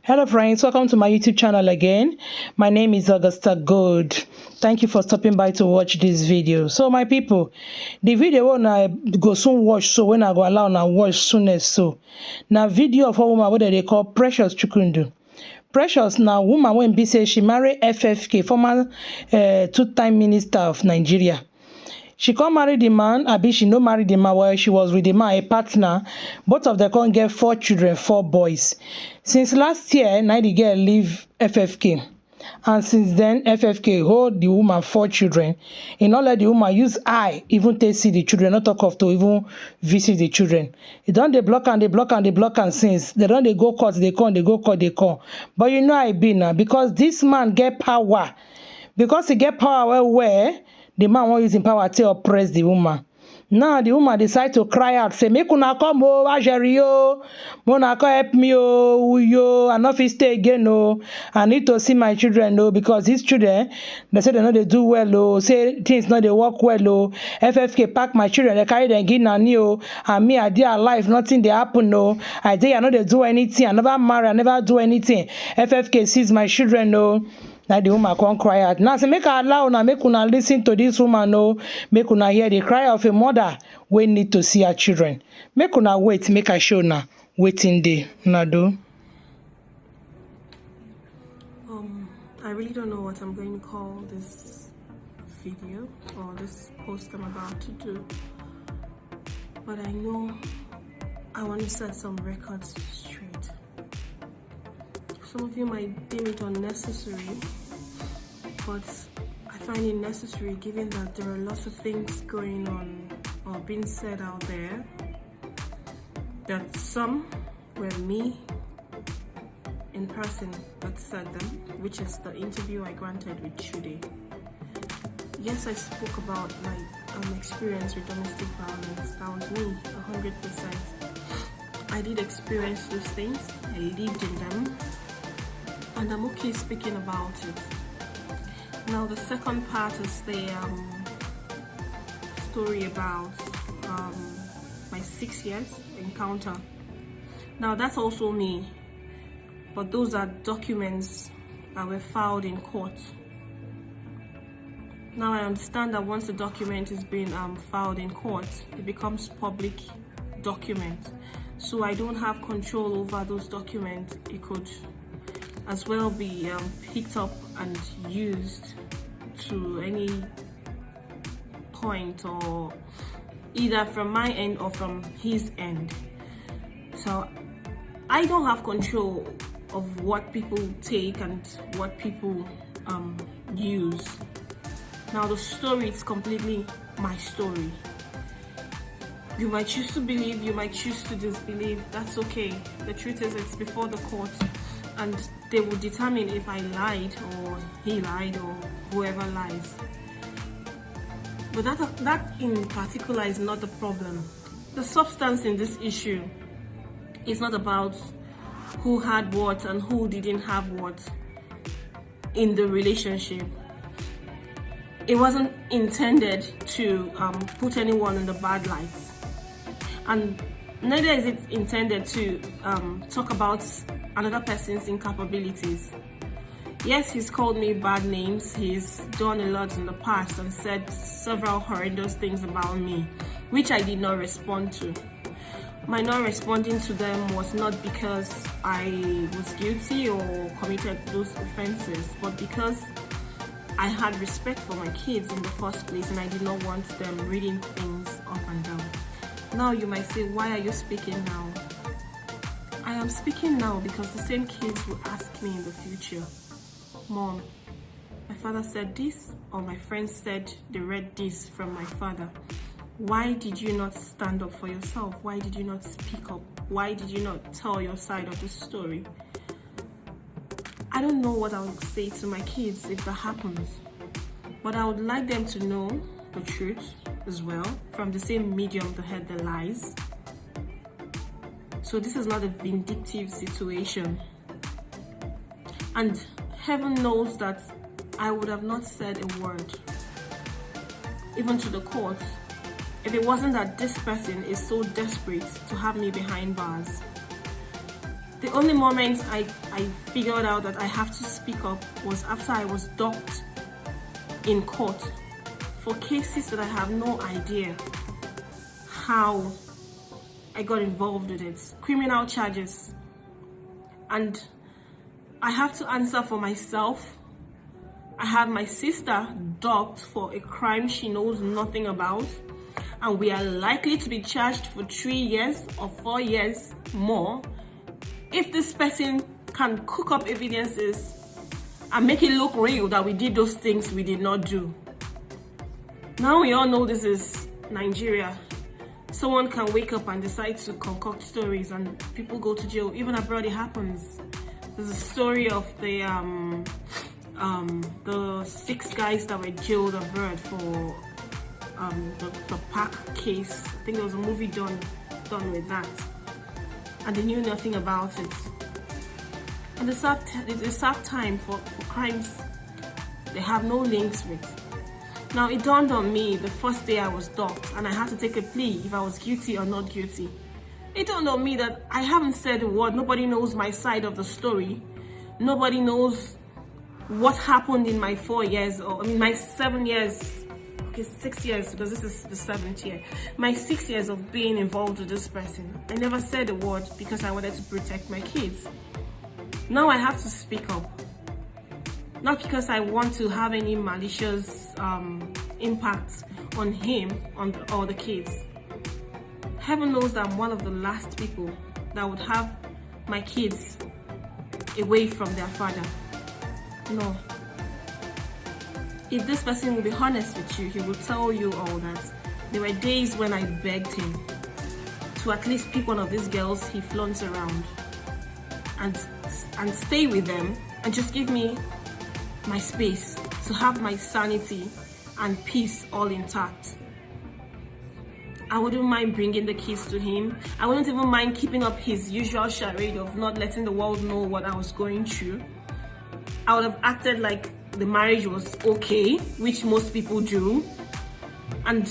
Hello friends, welcome to my YouTube channel again. My name is Augusta Gold. Thank you for stopping by to watch this video. So my people, the video when I go soon watch, so when I go allow now watch soonest so. Now video of a woman what they call Precious Chukundu. Precious now woman when be say she marry FFK, former two-time minister of Nigeria. She can't marry the man, abi she no marry the man while she was with the man, a partner. Both of them can't get 4 children, 4 boys. Since last year, now the girl leave FFK. And since then, FFK hold the woman 4 children. In order the woman use eye, even to see the children, not talk of to even visit the children. They don't they block and they block and they block and since. They don't they go court, they come, they go court, they come. But you know I be now, because this man get power. Because he get power where the man won't use him power to oppress the woman. Now the woman decide to cry out, say, make una come oh, Ajeri yo, mona come help me oh, yo, I not fit stay again oh. I need to see my children oh, because these children, they say they know they do well oh, say things not they work well oh. FFK pack my children, they carry them get nanny oh, and me I dey alive, nothing they happen oh. I know they do anything, I never marry, I never do anything. FFK sees my children oh. Now the woman can't cry out. Now say make her allow now, make una listen to this woman no, make una hear the cry of a mother we need to see her children. Make una wait, make her show now. Waiting day. Now do. I really don't know what I'm going to call this video or this post I'm about to do. But I know I want to set some records straight. Some of you might deem it unnecessary, but I find it necessary given that there are lots of things going on or being said out there, that some were me in person that said them, which is the interview I granted with Chude. Yes, I spoke about my experience with domestic violence. That was me, 100%. I did experience those things, I lived in them, and I'm okay speaking about it. Now the second part is the story about my 6 years encounter. Now that's also me, but those are documents that were filed in court. Now I understand that once the document is being filed in court, it becomes public document. So I don't have control over those documents. It could as well be picked up and used to any point, or either from my end or from his end. So I don't have control of what people take and what people use. Now the story is completely my story. You might choose to believe, you might choose to disbelieve. That's okay. The truth is, it's before the court, and they will determine if I lied or he lied or whoever lies. But that in particular is not the problem. The substance in this issue is not about who had what and who didn't have what in the relationship. It wasn't intended to put anyone in the bad light, and neither is it intended to talk about another person's incapabilities. Yes, he's called me bad names, he's done a lot in the past and said several horrendous things about me, which I did not respond to. My not responding to them was not because I was guilty or committed those offenses, but because I had respect for my kids in the first place, and I did not want them reading things up and down. Now you might say, why are you speaking now? I am speaking now because the same kids will ask me in the future, Mom, my father said this, or my friend said they read this from my father. Why did you not stand up for yourself? Why did you not speak up? Why did you not tell your side of the story? I don't know what I would say to my kids if that happens, but I would like them to know the truth as well, from the same medium that heard the lies. So this is not a vindictive situation, and heaven knows that I would have not said a word, even to the court, if it wasn't that this person is so desperate to have me behind bars. The only moment I figured out that I have to speak up was after I was docked in court for cases that I have no idea how I got involved with it. Criminal charges. And I have to answer for myself. I have my sister docked for a crime she knows nothing about, and we are likely to be charged for 3 years or 4 years more if this person can cook up evidences and make it look real that we did those things we did not do. Now we all know this is Nigeria. Someone can wake up and decide to concoct stories and people go to jail. Even abroad it happens. There's a story of the 6 guys that were jailed abroad for the park case. I think there was a movie done with that, and they knew nothing about it. And it's a sad time for crimes they have no links with. Now it dawned on me the first day I was docked and I had to take a plea if I was guilty or not guilty. It dawned on me that I haven't said a word. Nobody knows my side of the story. Nobody knows what happened in my 4 years, or my 7 years, okay, 6 years, because this is the 7th year. My 6 years of being involved with this person. I never said a word because I wanted to protect my kids. Now I have to speak up. Not because I want to have any malicious impact on him or the kids. Heaven knows that I'm one of the last people that would have my kids away from their father. No. If this person will be honest with you, he will tell you all that there were days when I begged him to at least pick one of these girls he flaunts around and stay with them and just give me my space to have my sanity and peace all intact. I wouldn't mind bringing the kids to him. I wouldn't even mind keeping up his usual charade of not letting the world know what I was going through. I would have acted like the marriage was okay, which most people do, and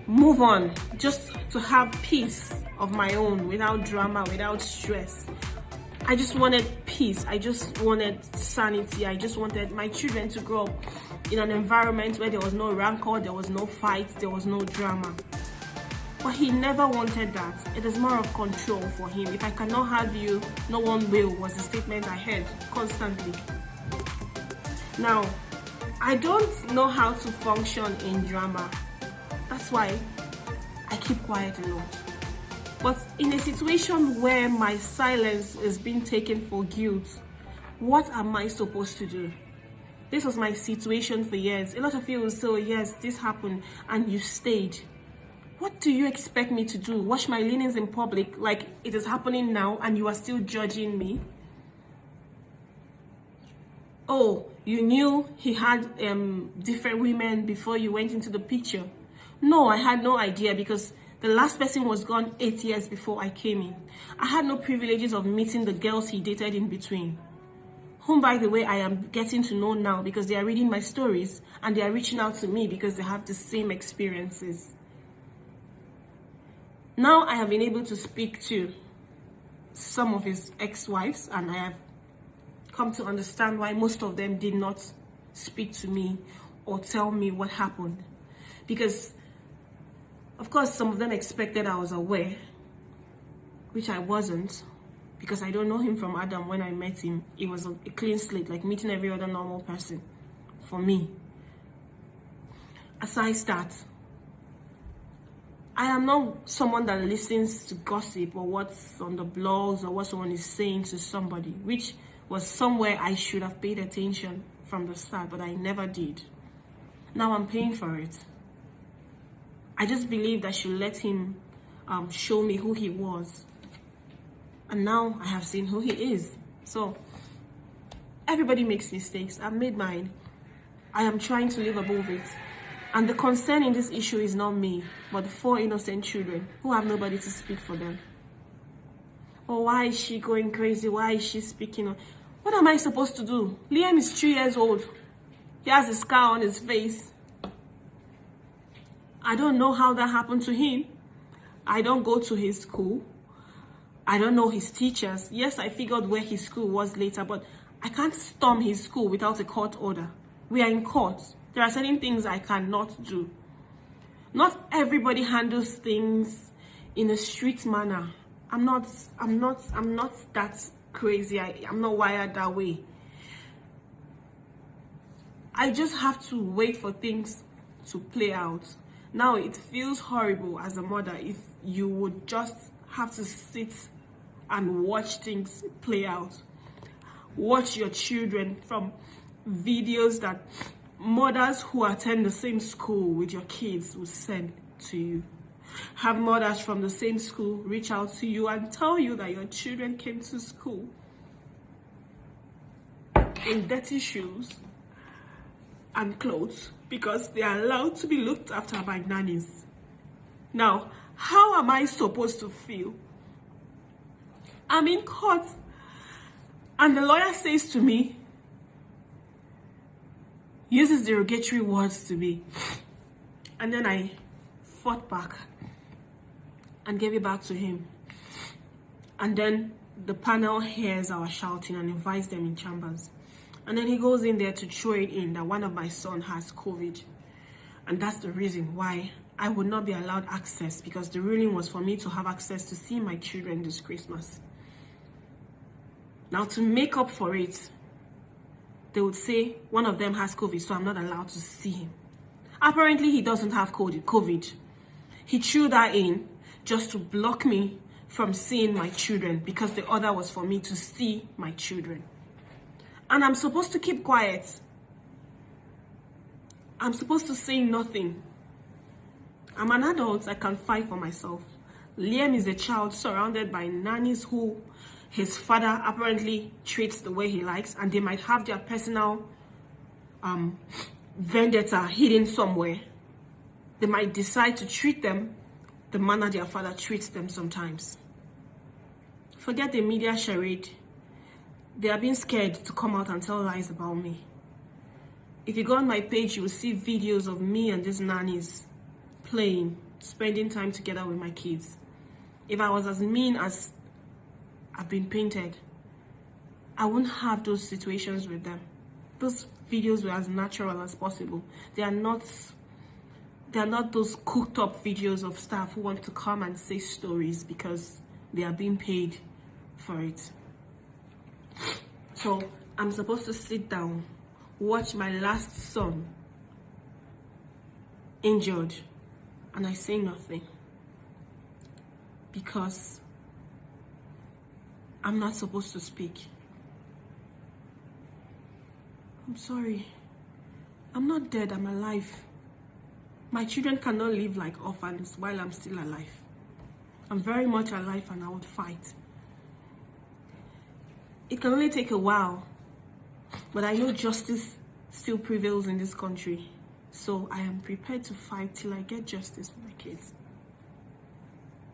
move on, just to have peace of my own, without drama, without stress. I just wanted peace. I just wanted sanity. I just wanted my children to grow up in an environment where there was no rancor, there was no fight, there was no drama. But he never wanted that. It is more of control for him. If I cannot have you, no one will, was the statement I heard constantly. Now, I don't know how to function in drama. That's why I keep quiet a lot. But in a situation where my silence is being taken for guilt, what am I supposed to do? This was my situation for years. A lot of you will say, yes, this happened, and you stayed. What do you expect me to do? Wash my linens in public like it is happening now and you are still judging me? Oh, you knew he had different women before you went into the picture? No, I had no idea because the last person was gone 8 years before I came in. I had no privileges of meeting the girls he dated in between, whom, by the way, I am getting to know now because they are reading my stories and they are reaching out to me because they have the same experiences. Now I have been able to speak to some of his ex-wives, and I have come to understand why most of them did not speak to me or tell me what happened. Because, of course, some of them expected I was aware, which I wasn't, because I don't know him from Adam. When I met him, it was a clean slate, like meeting every other normal person for me. Aside that, I am not someone that listens to gossip or what's on the blogs or what someone is saying to somebody, which was somewhere I should have paid attention from the start, but I never did. Now I'm paying for it. I just believed I should let him show me who he was. And now I have seen who he is. So everybody makes mistakes. I've made mine. I am trying to live above it. And the concern in this issue is not me, but the 4 innocent children who have nobody to speak for them. Oh, why is she going crazy? Why is she speaking? What am I supposed to do? Liam is 3 years old. He has a scar on his face. I don't know how that happened to him. I don't go to his school. I don't know his teachers. Yes, I figured where his school was later, but I can't storm his school without a court order. We are in court. There are certain things I cannot do. Not everybody handles things in a street manner. I'm not that crazy. I'm not wired that way. I just have to wait for things to play out. Now, it feels horrible as a mother if you would just have to sit and watch things play out. Watch your children from videos that mothers who attend the same school with your kids will send to you. Have mothers from the same school reach out to you and tell you that your children came to school in dirty shoes and clothes because they are allowed to be looked after by nannies. Now, how am I supposed to feel? I'm in court and the lawyer says to me, uses derogatory words to me, and then I fought back and gave it back to him. And then the panel hears our shouting and invites them in chambers. And then he goes in there to throw it in that one of my sons has COVID. And that's the reason why I would not be allowed access, because the ruling was for me to have access to see my children this Christmas. Now, to make up for it, they would say one of them has COVID, so I'm not allowed to see him. Apparently, he doesn't have COVID. He threw that in just to block me from seeing my children, because the order was for me to see my children. And I'm supposed to keep quiet. I'm supposed to say nothing. I'm an adult. I can fight for myself. Liam is a child surrounded by nannies who his father apparently treats the way he likes, and they might have their personal vendetta hidden somewhere. They might decide to treat them the manner their father treats them sometimes. Forget the media charade. They are being scared to come out and tell lies about me. If you go on my page, you will see videos of me and these nannies playing, spending time together with my kids. If I was as mean as I've been painted, I wouldn't have those situations with them. Those videos were as natural as possible. They are not those cooked up videos of staff who want to come and say stories because they are being paid for it. So I'm supposed to sit down, watch my last son injured, and I say nothing because I'm not supposed to speak. I'm sorry. I'm not dead, I'm alive. My children cannot live like orphans while I'm still alive. I'm very much alive and I would fight. It can only take a while, but I know justice still prevails in this country. So I am prepared to fight till I get justice for my kids.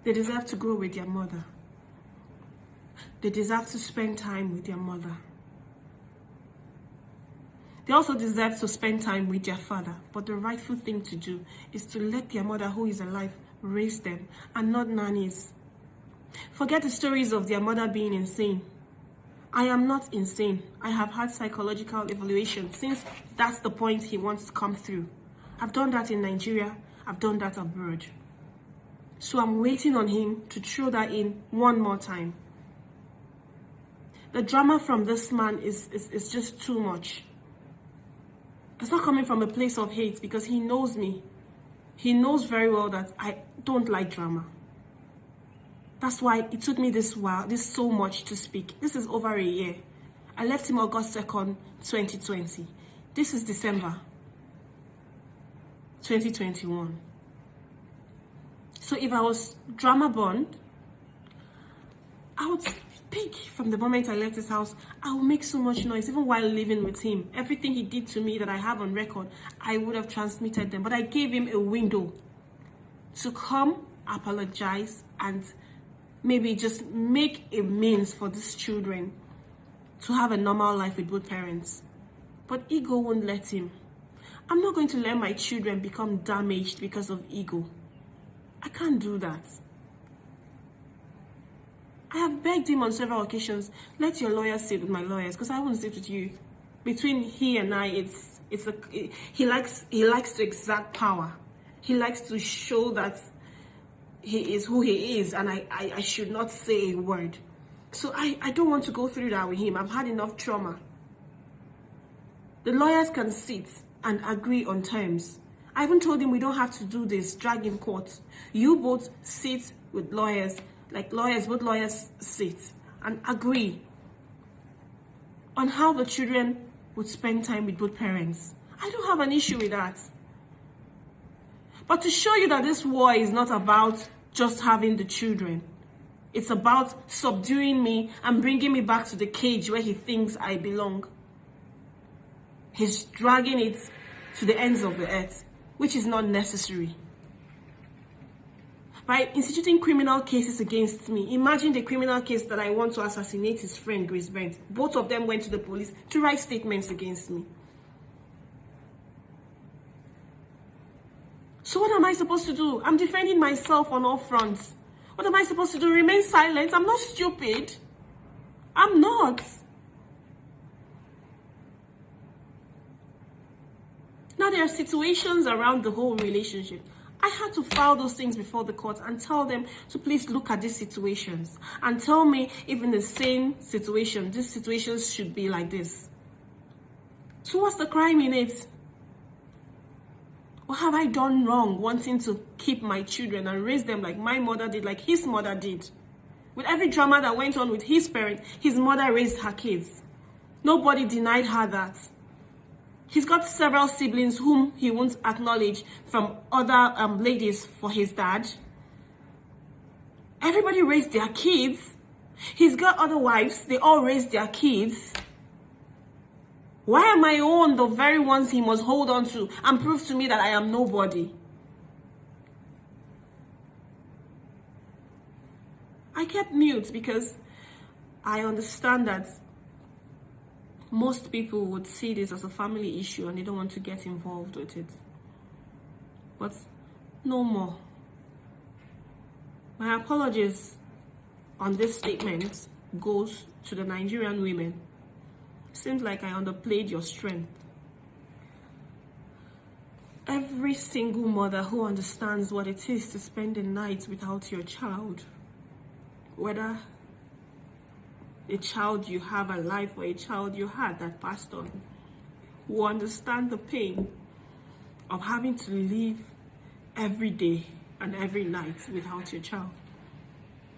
They deserve to grow with their mother. They deserve to spend time with their mother. They also deserve to spend time with their father. But the rightful thing to do is to let their mother who is alive raise them, and not nannies. Forget the stories of their mother being insane. I am not insane. I have had psychological evaluation since that's the point he wants to come through. I've done that in Nigeria. I've done that abroad. So I'm waiting on him to throw that in one more time. The drama from this man is just too much. It's not coming from a place of hate because he knows me. He knows very well that I don't like drama. That's why it took me this so much to speak. This is over a year. I left him August 2nd, 2020. This is December 2021. So if I was drama born, I would speak from the moment I left his house. I would make so much noise, even while living with him. Everything he did to me that I have on record, I would have transmitted them. But I gave him a window to come, apologize, and maybe just make a means for these children to have a normal life with both parents. But ego won't let him. I'm not going to let my children become damaged because of ego. I can't do that. I have begged him on several occasions, let your lawyers sit with my lawyers, because I won't sit with you. Between he and I, he likes to exert power. He likes to show that he is who he is, and I should not say a word. So I don't want to go through that with him. I've had enough trauma. The lawyers can sit and agree on terms. I even told him we don't have to do this, drag in court. You both sit with lawyers, both lawyers sit and agree on how the children would spend time with both parents. I don't have an issue with that. But to show you that this war is not about just having the children. It's about subduing me and bringing me back to the cage where he thinks I belong. He's dragging it to the ends of the earth, which is not necessary. By instituting criminal cases against me, imagine the criminal case that I want to assassinate his friend, Grace Brent. Both of them went to the police to write statements against me. So what am I supposed to do? I'm defending myself on all fronts. What am I supposed to do? Remain silent? I'm not stupid. I'm not. Now, there are situations around the whole relationship. I had to file those things before the court and tell them to please look at these situations and tell me if in the same situation, these situations should be like this. So what's the crime in it? What have I done wrong wanting to keep my children and raise them like my mother did, like his mother did? With every drama that went on with his parents, his mother raised her kids. Nobody denied her that. He's got several siblings whom he won't acknowledge from other ladies for his dad. Everybody raised their kids. He's got other wives. They all raised their kids. Why am I own the very ones he must hold on to and prove to me that I am nobody? I kept mute because I understand that most people would see this as a family issue and they don't want to get involved with it. But no more. My apologies on this statement goes to the Nigerian women. Seems like I underplayed your strength. Every single mother who understands what it is to spend the night without your child, whether a child you have alive or a child you had that passed on, will understand the pain of having to live every day and every night without your child.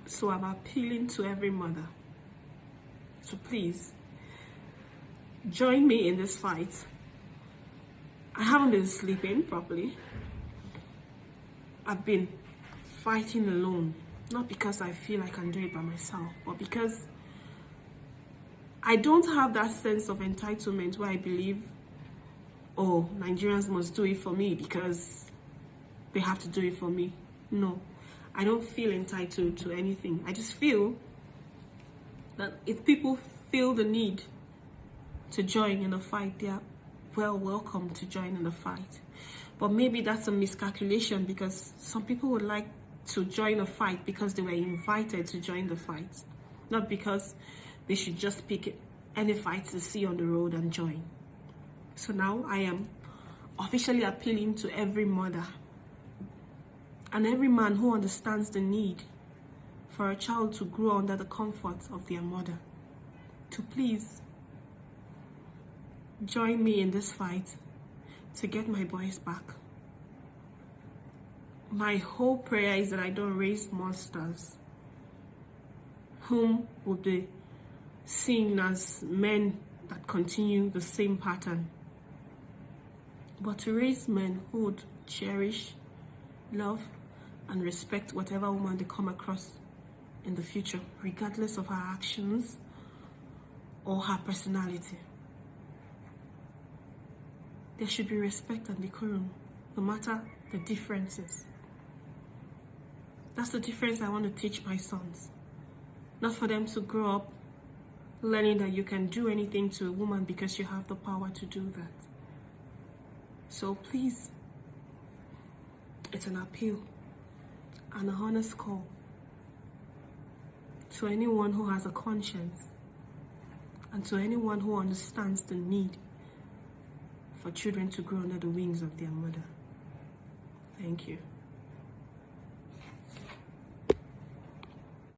So I'm appealing to every mother to please join me in this fight. I haven't been sleeping properly. I've been fighting alone, not because I feel I can do it by myself, but because I don't have that sense of entitlement where I believe, oh, Nigerians must do it for me because they have to do it for me. No, I don't feel entitled to anything. I just feel that if people feel the need to join in the fight, they are welcome to join in the fight. But maybe that's a miscalculation because some people would like to join a fight because they were invited to join the fight, not because they should just pick any fight to see on the road and join. So now I am officially appealing to every mother and every man who understands the need for a child to grow under the comfort of their mother to please join me in this fight to get my boys back. My whole prayer is that I don't raise monsters whom will be seen as men that continue the same pattern, but to raise men who would cherish, love, and respect whatever woman they come across in the future, regardless of her actions or her personality. There should be respect and decorum, no matter the differences. That's the difference I want to teach my sons. Not for them to grow up learning that you can do anything to a woman because you have the power to do that. So please, it's an appeal and a honest call to anyone who has a conscience, and to anyone who understands the need for children to grow under the wings of their mother. Thank you.